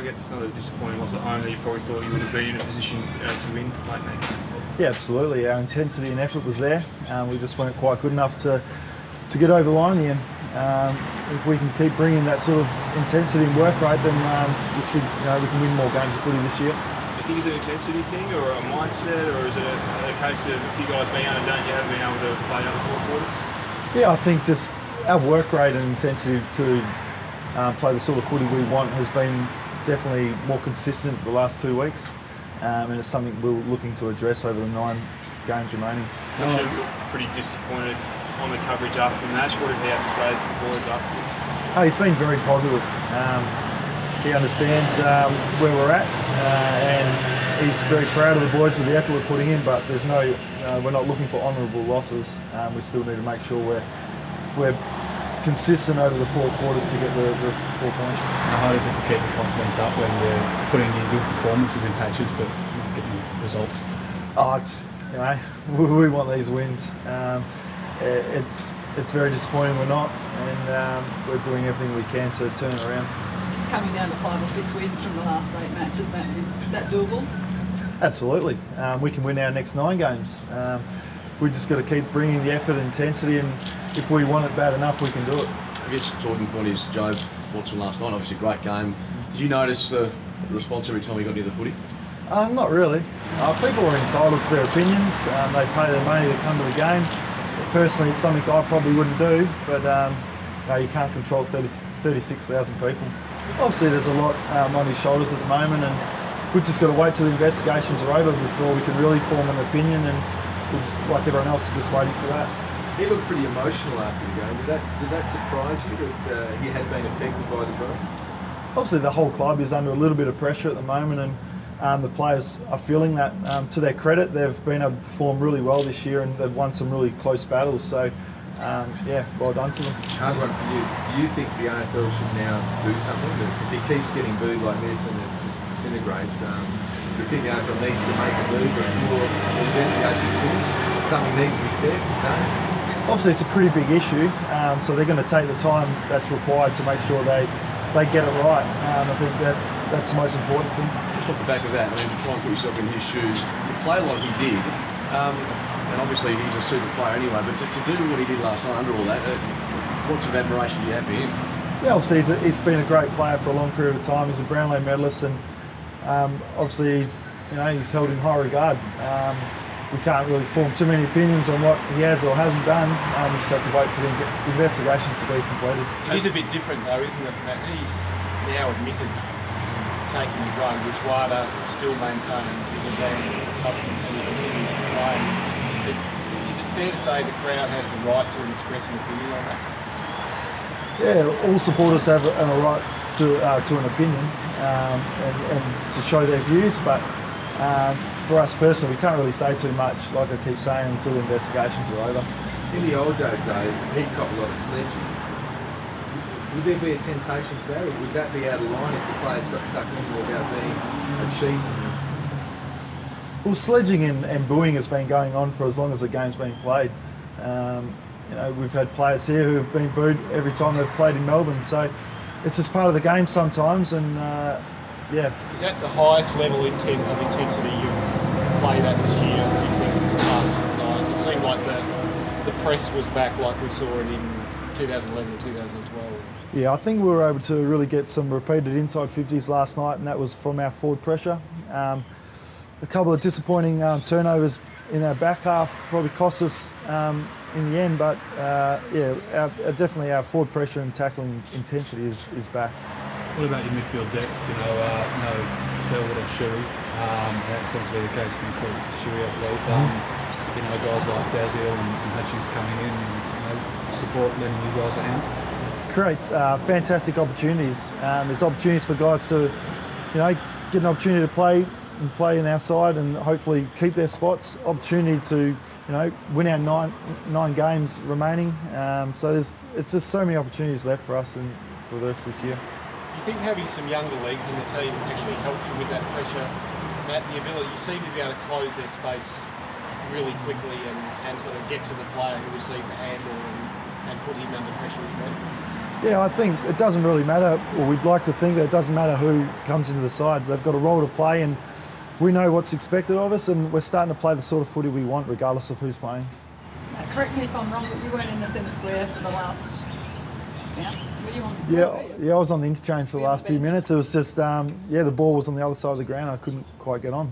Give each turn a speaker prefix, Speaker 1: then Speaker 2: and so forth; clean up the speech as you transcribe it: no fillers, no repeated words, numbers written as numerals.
Speaker 1: I guess it's not a disappointing loss at home that you probably thought you would have been in a position to win late match.
Speaker 2: Yeah, absolutely. Our intensity and effort was there. We just weren't quite good enough to get over the line in the end. If we can keep bringing that sort of intensity and work rate, then we can win more games of footy this year.
Speaker 1: Do you think it's an intensity thing or a mindset, or is it a case of if you guys being underdone, you haven't been able to play other 4 quarters?
Speaker 2: Yeah, I think just our work rate and intensity to play the sort of footy we want has been definitely more consistent the last 2 weeks, and it's something we're looking to address over the 9 games remaining.
Speaker 1: You should look pretty disappointed on the coverage after the match. What did he have to say to the boys afterwards?
Speaker 2: He's been very positive. He understands where we're at, and he's very proud of the boys with the effort we're putting in. But there's no, we're not looking for honourable losses. We still need to make sure we're consistent over the 4 quarters to get the 4 points.
Speaker 3: How is it to keep the confidence up when you're putting in good performances in patches but not getting results?
Speaker 2: It's we want these wins. It's very disappointing we're not, and we're doing everything we can to turn it around.
Speaker 4: It's coming down to 5 or 6 wins from the last 8 matches, Matt. Is that doable?
Speaker 2: Absolutely. We can win our next 9 games. We just got to keep bringing the effort and intensity, and if we want it bad enough, we can do it.
Speaker 5: I guess the talking point is Jobe Watson last night. Obviously, a great game. Did you notice the response every time he got near the footy?
Speaker 2: Not really. People are entitled to their opinions. They pay their money to come to the game. Personally, it's something I probably wouldn't do, but you can't control 36,000 people. Obviously, there's a lot on his shoulders at the moment, and we've just got to wait till the investigations are over before we can really form an opinion, and we're just, like everyone else, are just waiting for that.
Speaker 6: He looked pretty emotional after the game. Did that surprise you that he had been affected by the vote?
Speaker 2: Obviously, the whole club is under a little bit of pressure at the moment, and the players are feeling that. To their credit, they've been able to perform really well this year, and they've won some really close battles. So, well done to them.
Speaker 6: Hard one for you. Do you think the AFL should now do something? If he keeps getting booed like this and it just disintegrates, do you think the AFL needs to make a move before the investigation's finished? Something needs to be said? No?
Speaker 2: Obviously, it's a pretty big issue, so they're going to take the time that's required to make sure they get it right. I think that's the most important thing.
Speaker 5: Just off the back of that, to try and put yourself in his shoes, to play like he did, and obviously he's a super player anyway, but to do what he did last night under all that, what sort of admiration do you have for him?
Speaker 2: Yeah, obviously he's been a great player for a long period of time. He's a Brownlow Medalist, and obviously he's held in high regard. We can't really form too many opinions on what he has or hasn't done. We just have to wait for the investigation to be completed.
Speaker 7: It is a bit different though, isn't it, Matt? He's now admitted taking the drug, which WADA still maintains is a banned substance, and he continues to play. Is it fair to say the crowd has the right to express an opinion on that?
Speaker 2: Yeah, all supporters have a right to an opinion and to show their views, but for us personally, we can't really say too much, like I keep saying, until the investigations are over.
Speaker 6: In the old days though, he'd cop a lot of sledging. Would there be a temptation for that, or would that be out of line if the players got stuck into about being a cheat?
Speaker 2: Well, sledging and booing has been going on for as long as the game's been played. We've had players here who have been booed every time they've played in Melbourne, so it's just part of the game sometimes, and yeah.
Speaker 7: Is that the highest level of intensity you've played at this year? You think last night? It seemed like the press was back like we saw it in 2011 and 2012.
Speaker 2: Yeah, I think we were able to really get some repeated inside 50s last night, and that was from our forward pressure. A couple of disappointing turnovers in our back half probably cost us in the end, but definitely our forward pressure and tackling intensity is back.
Speaker 3: What about your midfield depth? No Selwood or Shuey. That seems to be the case against Shuey, I believe. Guys like Daziel and Hutchings coming in and support lending you guys a hand.
Speaker 2: Creates fantastic opportunities. There's opportunities for guys to, get an opportunity to play in our side and hopefully keep their spots. Opportunity to, win our nine games remaining. So it's just so many opportunities left for us and for the rest of this year.
Speaker 7: Do you think having some younger legs in the team actually helped you with that pressure, Matt? The ability, you seem to be able to close their space really quickly and sort of get to the player who received the handball and put him under pressure as well.
Speaker 2: Yeah, I think it doesn't really matter, or we'd like to think that it doesn't matter who comes into the side. They've got a role to play, and we know what's expected of us, and we're starting to play the sort of footy we want, regardless of who's playing.
Speaker 4: Correct me if I'm wrong, but you weren't in the centre square for the last bounce. Were you on?
Speaker 2: Yeah, I was on the interchange for the last few minutes. It was just, the ball was on the other side of the ground. I couldn't quite get on.